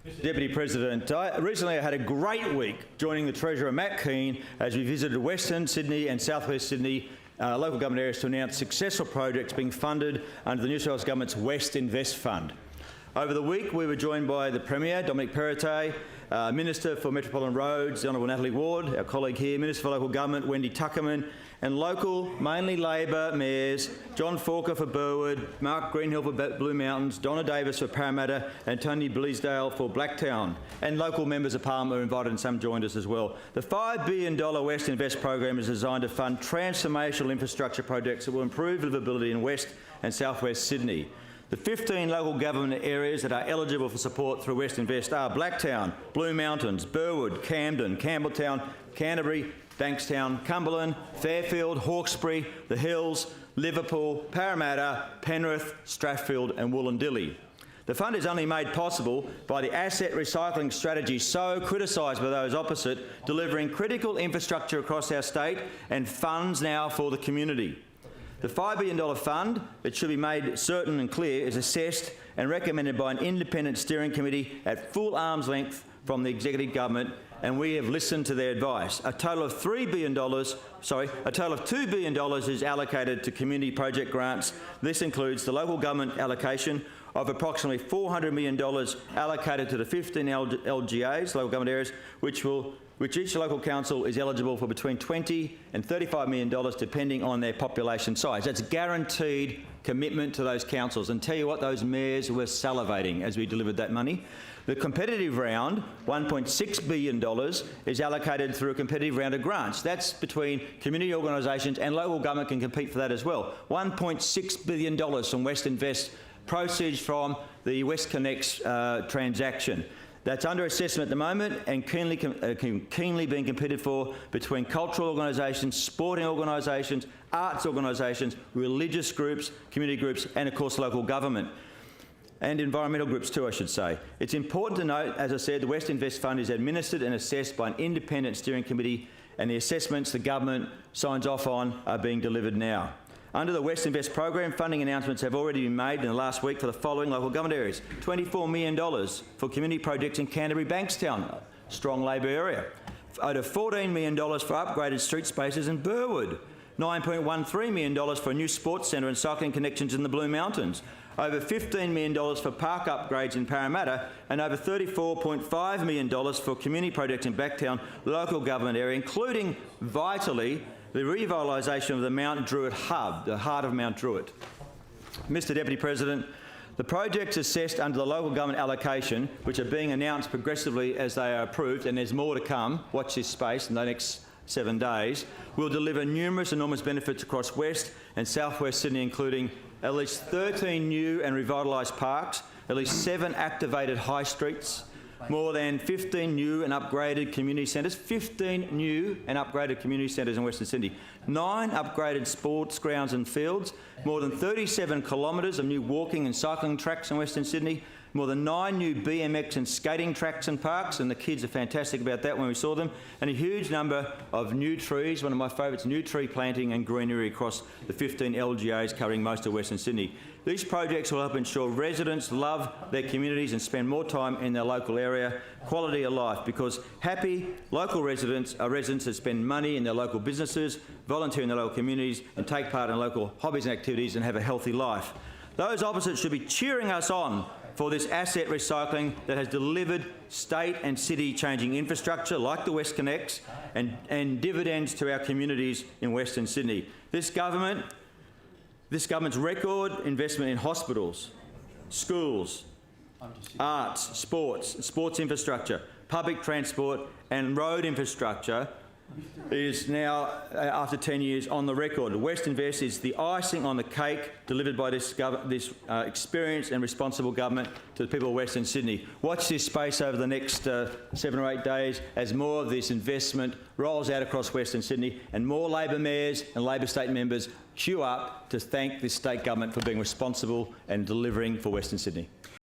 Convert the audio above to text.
Deputy President, recently I had a great week joining the Treasurer Matt Keane as we visited Western Sydney and South West Sydney local government areas to announce successful projects being funded under the New South Wales Government's WestInvest Fund. Over the week we were joined by the Premier, Dominic Perrottet, Minister for Metropolitan Roads, the Honourable Natalie Ward, our colleague here, Minister for Local Government, Wendy Tuckerman, and local, mainly Labor mayors, John Forker for Burwood, Mark Greenhill for Blue Mountains, Donna Davis for Parramatta, and Tony Bleasdale for Blacktown. And local members of Parliament were invited and some joined us as well. The $5 billion WestInvest program is designed to fund transformational infrastructure projects that will improve livability in West and South West Sydney. The 15 local government areas that are eligible for support through WestInvest are Blacktown, Blue Mountains, Burwood, Camden, Campbelltown, Canterbury, Bankstown, Cumberland, Fairfield, Hawkesbury, The Hills, Liverpool, Parramatta, Penrith, Strathfield and Wollondilly. The fund is only made possible by the asset recycling strategy so criticised by those opposite, delivering critical infrastructure across our state and funds now for the community. The $5 billion fund, it should be made certain and clear, is assessed and recommended by an independent steering committee at full arm's length from the executive government, and we have listened to their advice. A total of $2 billion is allocated to community project grants. This includes the local government allocation of approximately $400 million allocated to the 15 LGAs, local government areas, which each local council is eligible for between $20 and $35 million depending on their population size. That's guaranteed commitment to those councils. And tell you what, those mayors were salivating as we delivered that money. The competitive round, $1.6 billion, is allocated through a competitive round of grants. That's between community organisations, and local government can compete for that as well. $1.6 billion from WestInvest, proceeds from the WestConnex transaction. That's under assessment at the moment and keenly being competed for between cultural organisations, sporting organisations, arts organisations, religious groups, community groups, and of course local government. And environmental groups too, I should say. It's important to note, as I said, the WestInvest Fund is administered and assessed by an independent steering committee, and the assessments the government signs off on are being delivered now. Under the WestInvest program, funding announcements have already been made in the last week for the following local government areas. $24 million for community projects in Canterbury, Bankstown, strong Labor area. Over $14 million for upgraded street spaces in Burwood. $9.13 million for a new sports centre and cycling connections in the Blue Mountains. Over $15 million for park upgrades in Parramatta, and over $34.5 million for community projects in Blacktown local government area, including, vitally, the revitalisation of the Mount Druitt hub, the heart of Mount Druitt. Mr Deputy President, the projects assessed under the local government allocation, which are being announced progressively as they are approved, and there's more to come, watch this space in the next 7 days, will deliver numerous enormous benefits across West and South West Sydney, including at least 13 new and revitalised parks, at least 7 activated high streets, more than 15 new and upgraded community centres, 15 new and upgraded community centres in Western Sydney, 9 upgraded sports grounds and fields, more than 37 kilometres of new walking and cycling tracks in Western Sydney, more than 9 new BMX and skating tracks and parks, and the kids are fantastic about that when we saw them, and a huge number of new trees, one of my favourites, new tree planting and greenery across the 15 LGAs covering most of Western Sydney. These projects will help ensure residents love their communities and spend more time in their local area, quality of life, because happy local residents are residents that spend money in their local businesses, volunteer in their local communities and take part in local hobbies and activities and have a healthy life. Those opposite should be cheering us on for this asset recycling that has delivered state and city changing infrastructure like the WestConnex and dividends to our communities in Western Sydney. This government's record investment in hospitals, schools, arts, sports infrastructure, public transport and road infrastructure is now, after 10 years, on the record. WestInvest is the icing on the cake delivered by this experienced and responsible government to the people of Western Sydney. Watch this space over the next 7 or 8 days as more of this investment rolls out across Western Sydney and more Labor mayors and Labor state members queue up to thank this state government for being responsible and delivering for Western Sydney.